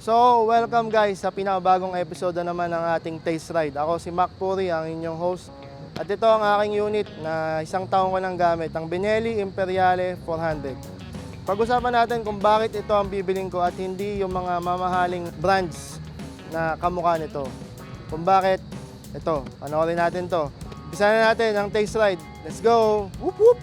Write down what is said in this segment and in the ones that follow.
So, welcome guys sa pinakabagong episode naman ng ating Taste Ride. Ako si Mac Puri, ang inyong host. At ito ang aking unit na isang taon ko nang gamit, ang Benelli Imperiale 400. Pag-usapan natin kung bakit ito ang bibiling ko at hindi yung mga mamahaling brands na kamukha nito. Kung bakit, ito, panoorin natin to. Umpisa na natin ang Taste Ride. Let's go! Whoop whoop!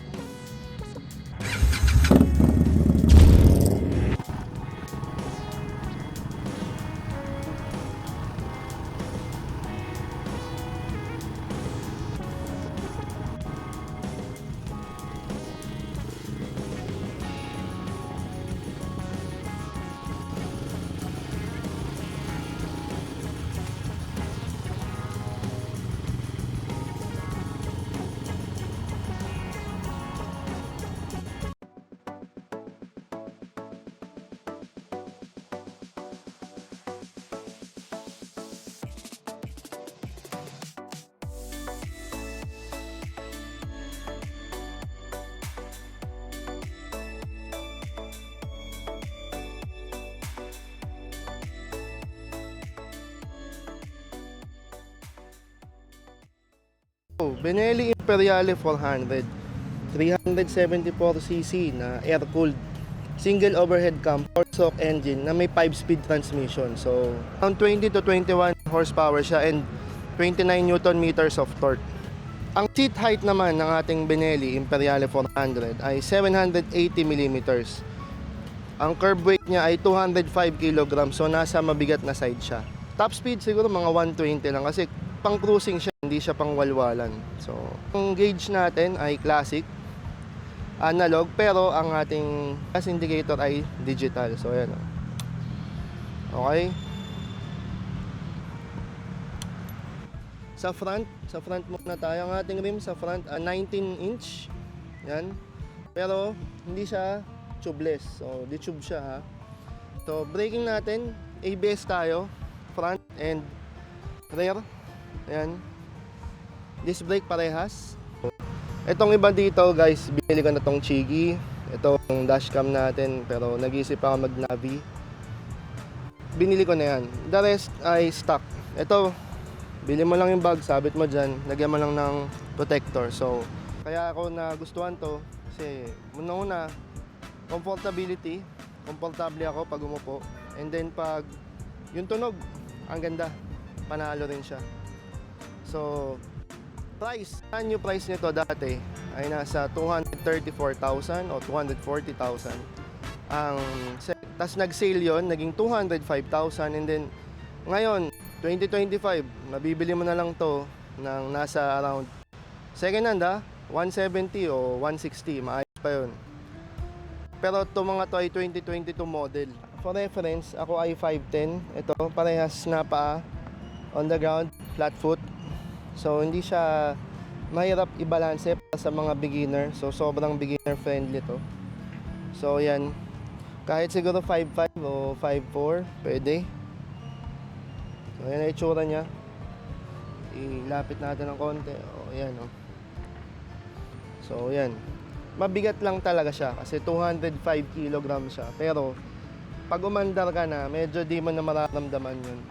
Benelli Imperiale 400 374cc na air-cooled single overhead cam 4-stroke engine na may 5-speed transmission. So, around 20 to 21 horsepower siya and 29 Newton meters of torque. Ang seat height naman ng ating Benelli Imperiale 400 ay 780 mm. Ang curb weight niya ay 205 kg, so nasa mabigat na side siya. Top speed siguro mga 120 lang kasi pang cruising siya, hindi siya pang walwalan. So, ang gauge natin ay classic, analog, pero ang ating gas indicator ay digital. So, ayan. Okay. Sa front muna tayo. Ang ating rim sa front, 19-inch. Yan. Pero, hindi siya tubeless. So, di-tube siya ha. So, braking natin, ABS tayo, front and rear. Ayan. Disc brake parehas. Itong iba dito guys, binili ko na tong Chigi. Itong dashcam natin, pero nag-iisip ako mag-Navi. Binili ko na yan. The rest ay stock. Ito, bili mo lang yung bag, sabit mo dyan, lagyan mo lang ng protector. So, kaya ako nagustuhan to kasi una-una, comfortability. Komportable ako pag umupo. And then pag yung tunog, ang ganda. Panalo rin siya. So, price, ang new price nito dati ay nasa 234,000 o 240,000. Tas nag-sale yon, naging 205,000, and then ngayon 2025, mabibili mo na lang to ng nasa around second hand 170 o 160, maayos pa yon. Pero ito mga to ay 2022 model. For reference, ako ay 5'10", ito parehas na paa, on the ground, flat foot. So, hindi siya mahirap i-balance para sa mga beginner. So, sobrang beginner friendly to. So, yan. Kahit siguro 5'5" o 5'4", pwede. So, yan ang itsura niya. Ilapit natin ng konti. O, yan o. So, yan. Mabigat lang talaga siya kasi 205 kg siya. Pero, pag umandar ka na, medyo di mo na mararamdaman yun.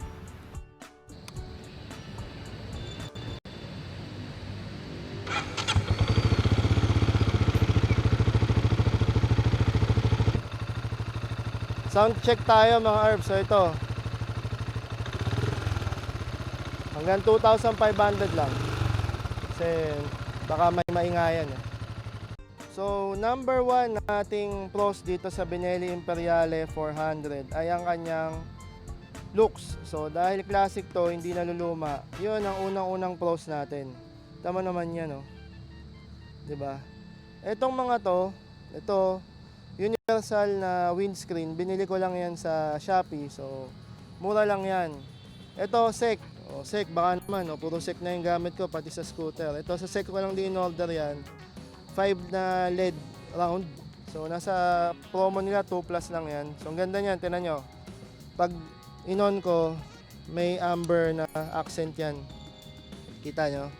Sound check tayo mga Herbs. So ito, hanggang 2,500 lang kasi baka may maingayan eh. So number 1 na ating pros dito sa Benelli Imperiale 400 ay ang kanyang looks. So dahil classic to, hindi naluluma, yun ang unang-unang pros natin. Tama naman yan, no? Diba? Etong mga to, ito universal na windscreen, binili ko lang yan sa Shopee. So, mura lang yan. Ito, SEC. SEC, baka naman, puro SEC na yung gamit ko, pati sa scooter. Ito, sa SEC ko lang din in-order yan. 5 na LED round. So, nasa promo nila, 2 plus lang yan. So, ang ganda niyan, tinan nyo. Pag in-on ko, may amber na accent yan. Kita nyo?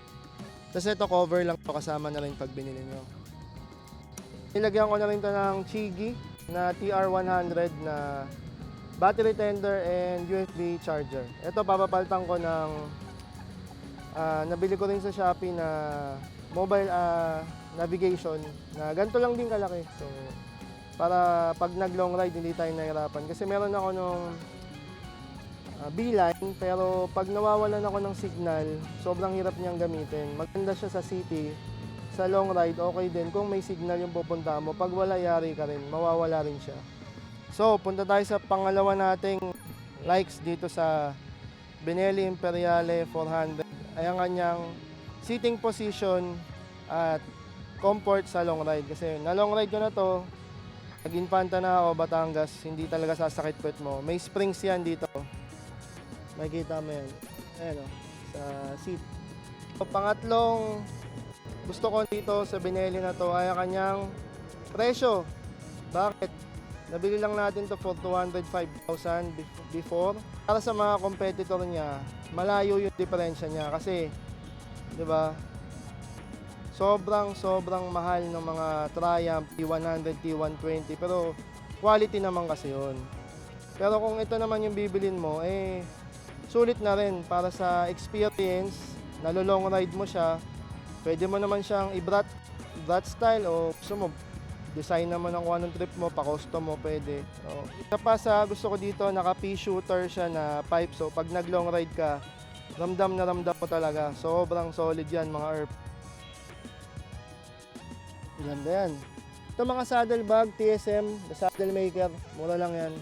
Tapos ito, cover lang to, kasama na rin pag binili nyo. Nilagyan ko na rin ito ng Chigi na TR100 na battery tender, and USB charger. Ito, papapalitan ko ng nabili ko rin sa Shopee na mobile navigation na ganito lang din kalaki. So, para pag nag-long ride, hindi tayo nahirapan. Kasi meron ako nung Beeline, pero pag nawawalan ako ng signal, sobrang hirap niyang gamitin. Maganda siya sa city, sa long ride, okay din. Kung may signal yung pupunta mo, pag wala, yari ka rin, mawawala rin siya. So, punta tayo sa pangalawa nating likes dito sa Benelli Imperiale 400. Ay ang kanyang seating position at comfort sa long ride. Kasi na long ride ko na to, nag-Infanta na ako, Batangas, hindi talaga sasakit puwet mo. May springs yan dito. Makikita mo yan. Ayan o, sa seat. So, pangatlong gusto ko dito sa Benelli na to ay ang kanyang presyo. Bakit? Nabili lang natin to for 205,000 before. Para sa mga competitor niya, malayo yung diferensya niya kasi, 'di ba? Sobrang mahal ng mga Triumph T100, T120, pero quality naman kasi 'yon. Pero kung ito naman yung bibilin mo, sulit na rin para sa experience, nalo-long ride mo siya. Pwede mo naman siyang i-brat style o gusto mo design naman ng kung anong trip mo, pa-custom mo, pwede. So, isa pa sa gusto ko dito, naka-P shooter siya na pipe. So, pag nag-long ride ka, ramdam na ramdam mo talaga. Sobrang solid yan, mga ERP. Ganda yan. Ito mga saddle bag, TSM, the saddle maker. Mura lang yan.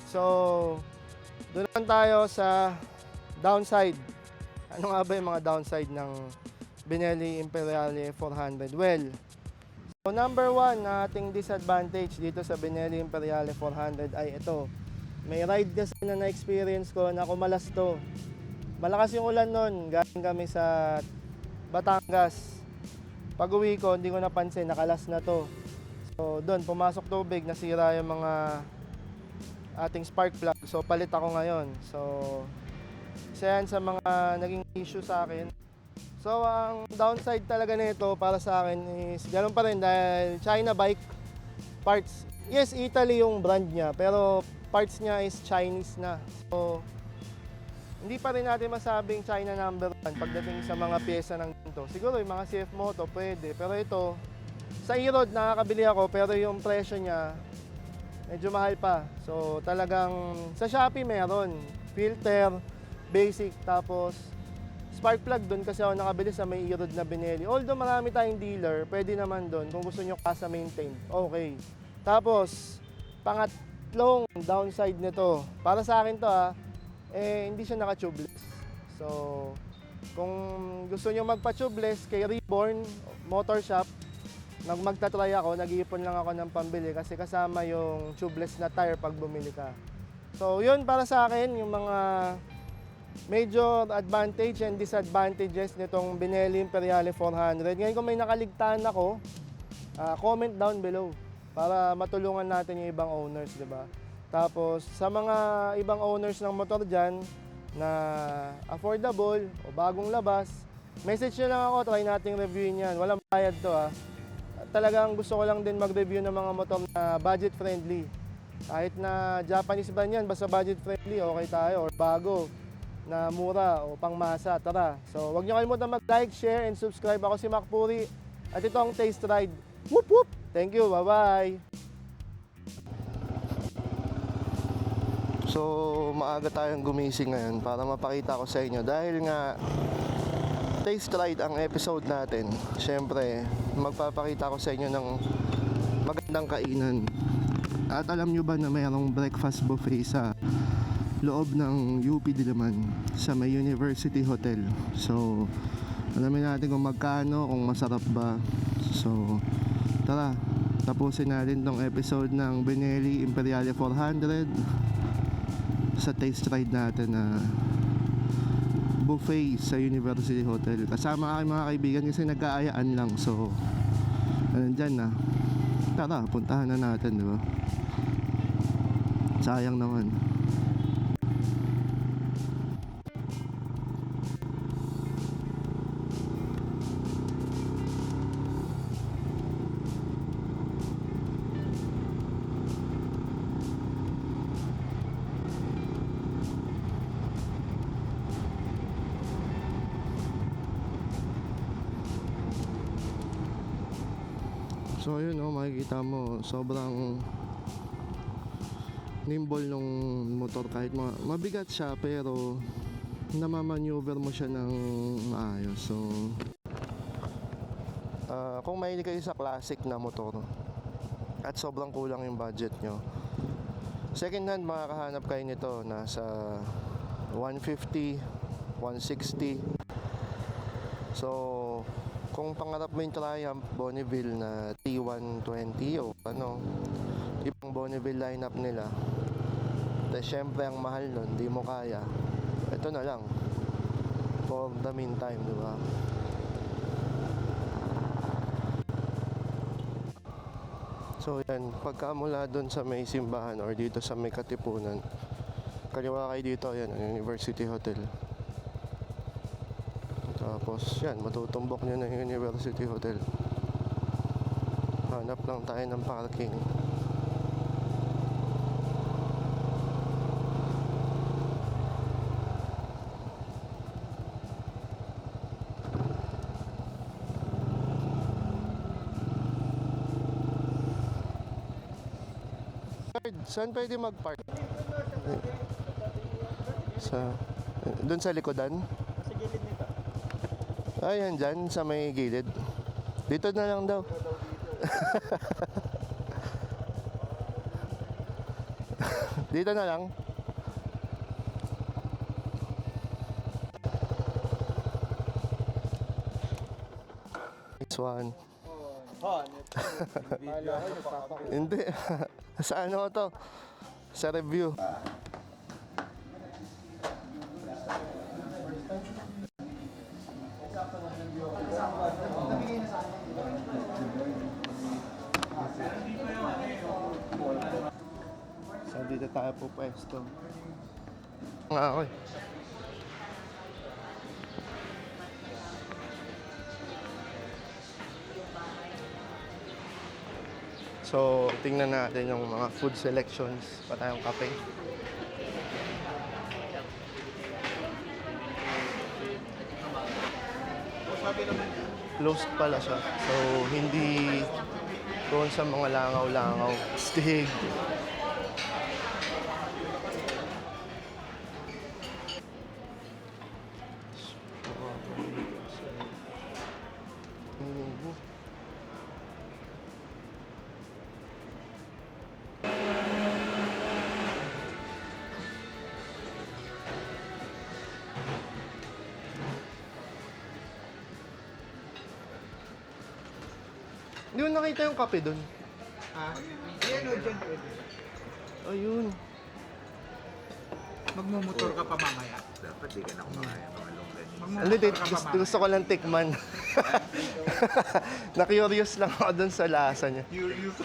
So, doon naman tayo sa downside. Ano nga ba yung mga downside ng Benelli Imperiale 400? Well, so number 1 na ating disadvantage dito sa Benelli Imperiale 400 ay ito. May ride kasi na na-experience ko na kumalas to. Malakas yung ulan nun. Galing kami sa Batangas. Pag uwi ko, hindi ko napansin, nakalas na to. So doon, pumasok tubig, nasira yung mga ating spark plug. So palit ako ngayon. So isa yan sa mga naging issue sa akin. So, ang downside talaga nito para sa akin is ganoon pa rin dahil China bike parts. Yes, Italy yung brand niya, pero parts niya is Chinese na. So, hindi pa rin natin masabing China number 1 pagdating sa mga pyesa ng ganito. Siguro yung mga CF Moto pwede, pero ito, sa E-Road nakakabili ako pero yung presyo niya medyo mahal pa. So, talagang sa Shopee meron filter, basic, tapos spark plug doon kasi ako nakabili sa may E-Road na Benelli. Although marami tayong dealer, pwede naman doon kung gusto nyo kasa maintain. Okay. Tapos, pangatlong downside nito, para sa akin to hindi siya naka-tubeless. So, kung gusto nyo magpa-tubeless kay Reborn Motor Shop, magta-try ako, nag-iipon lang ako ng pambili kasi kasama yung tubeless na tire pag bumili ka. So, yun para sa akin, yung mga major advantage and disadvantages nitong Benelli Imperiale 400. Ngayon kung may nakaligtaan ako, comment down below para matulungan natin yung ibang owners, di ba? Tapos sa mga ibang owners ng motor dyan na affordable o bagong labas, message nyo lang ako, try nating reviewin yan. Walang bayad to Talagang gusto ko lang din mag-review ng mga motor na budget friendly. Kahit na Japanese brand yan, basta budget friendly, okay tayo. Or bago, na mura o pangmasa, tara. So, huwag niyo kalimutan mag-like, share, and subscribe. Ako si Mac Puri at ito ang Taste Ride. Whoop whoop! Thank you, bye-bye! So, maaga tayong gumising ngayon para mapakita ko sa inyo. Dahil nga, Taste Ride ang episode natin. Siyempre, magpapakita ko sa inyo ng magandang kainan. At alam nyo ba na mayroong breakfast buffet sa loob ng UP Diliman sa may University Hotel. So, alamin natin kung magkano, kung masarap ba. So, tara, tapusin natin tong episode ng Benelli Imperiale 400 sa taste ride natin na buffet sa University Hotel. Kasama aking mga kaibigan kasi nag-aayaan lang. So, nandyan na. Tara, puntahan na natin, di ba? Sayang naman. So yun makikita mo sobrang nimble nung motor kahit mabigat siya pero namamaneuver mo siya ng maayos. So kung mahilig kayo sa classic na motor at sobrang kulang yung budget nyo, second hand makakahanap kayo nito nasa 150, 160. So kung pangarap mo yung Triumph Bonneville na T120 o ibang Bonneville lineup nila, tapos syempre ang mahal nun, di mo kaya, ito na lang for the meantime, di ba? So yan, pagka mula dun sa may simbahan or dito sa may Katipunan, kaliwa kayo dito, yan ang University Hotel. Tapos yan, matutumbok nyo na yung University Hotel. Hanap lang tayo ng parking. Saan pwede mag-park? Doon sa likodan? Sa gilid nito. Ayan dyan, sa may gilid. Dito na lang daw. Dito na lang. It's one. Hindi. Sa ano to? Sa review. So dito tayo po pwesto. Nga ako eh. So, tingnan natin yung mga food selections pa tayong kape. Closed pala siya. So, hindi doon sa mga langaw-langaw. Stig. Hindi mo nakita yung kape doon. Ah, yan o, dyan pwede. Ayun. Magmumotor ka pa mamaya. Dapat di ka na kumakain ng mga longgan. Hindi, gusto ko lang tikman. Na-curious lang ako doon sa lasa niya. Curious.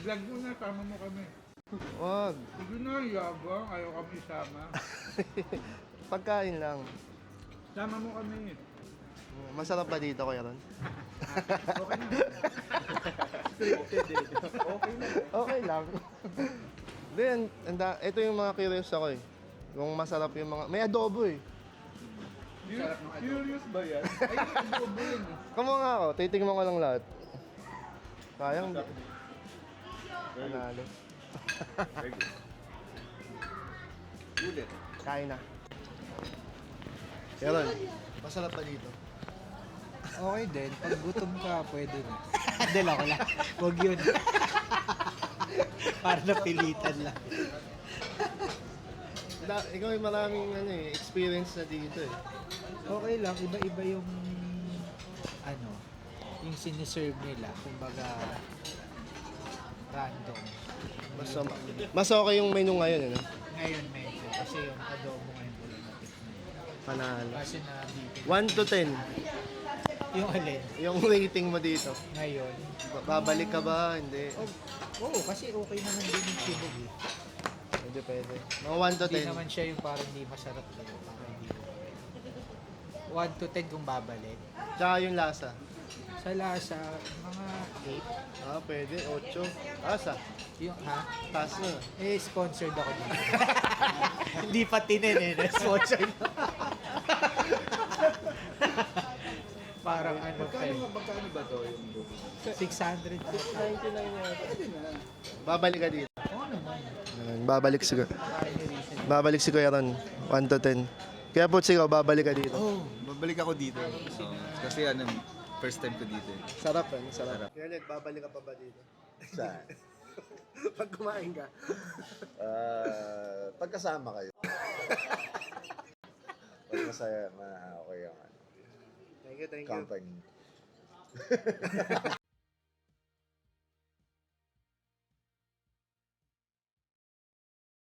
Vlog mo na, tama mo kami. Wag. Sige na, yabang. Ayaw kami isama. Pagkain lang. Sama mo kami. Masarap ba dito, Kuya Ron? Okay na. Okay na. Okay lang. Then, ito yung mga curious ako eh. Kung masarap yung mga... May adobo eh. Curious ba yan? Ay, adobo yun. Kamo nga ako, titingnan ko lang lahat. Sayang. Panalo. Ulit. Kain na. Kuya Ron, masarap ba dito? Okay din. Pag gutom ka, pwede na. Hindi lang, wala. Huwag yun. Para napilitan lang. Ikaw ay maraming experience na dito eh. Okay lang. Iba-iba yung yung siniserve nila. Kumbaga, random. Mas okay yung menu ngayon, ano? Ngayon medyo. Kasi yung adobo ngayon wala natikman. Panalo. Kasi na-beaten. 1 to 10, Yung alin. yung rating mo dito. Ngayon. Babalik ka ba? Hindi. Oo, kasi okay naman din yung tibog eh. Pwede. Mga 1 to Hindi 10. naman siya yung parang hindi masarap. Parang hindi okay. 1 to 10 kung babalik. Tsaka yung lasa. Sa lasa, mga 8. Pwede. 8. Asa? Yung, ha? Taas na. Sponsored ako dito. Hindi pa tinin sponsored. Parang ano pa Magkano ba to yung book? 600. 699 yata. Pwede na. Babalik ka dito. Oo naman. Babalik si Babalik si Kuya Ron. 1 to 10. Kaya po ikaw, babalik ka dito. Oh, babalik ako dito. So, kasi first time ko dito. Sarap sarap. Kaya ulit, babalik ka pa ba dito? Saan? Pag kumain ka. Pagkasama kayo. Pag masaya, okay yung Thank you. company.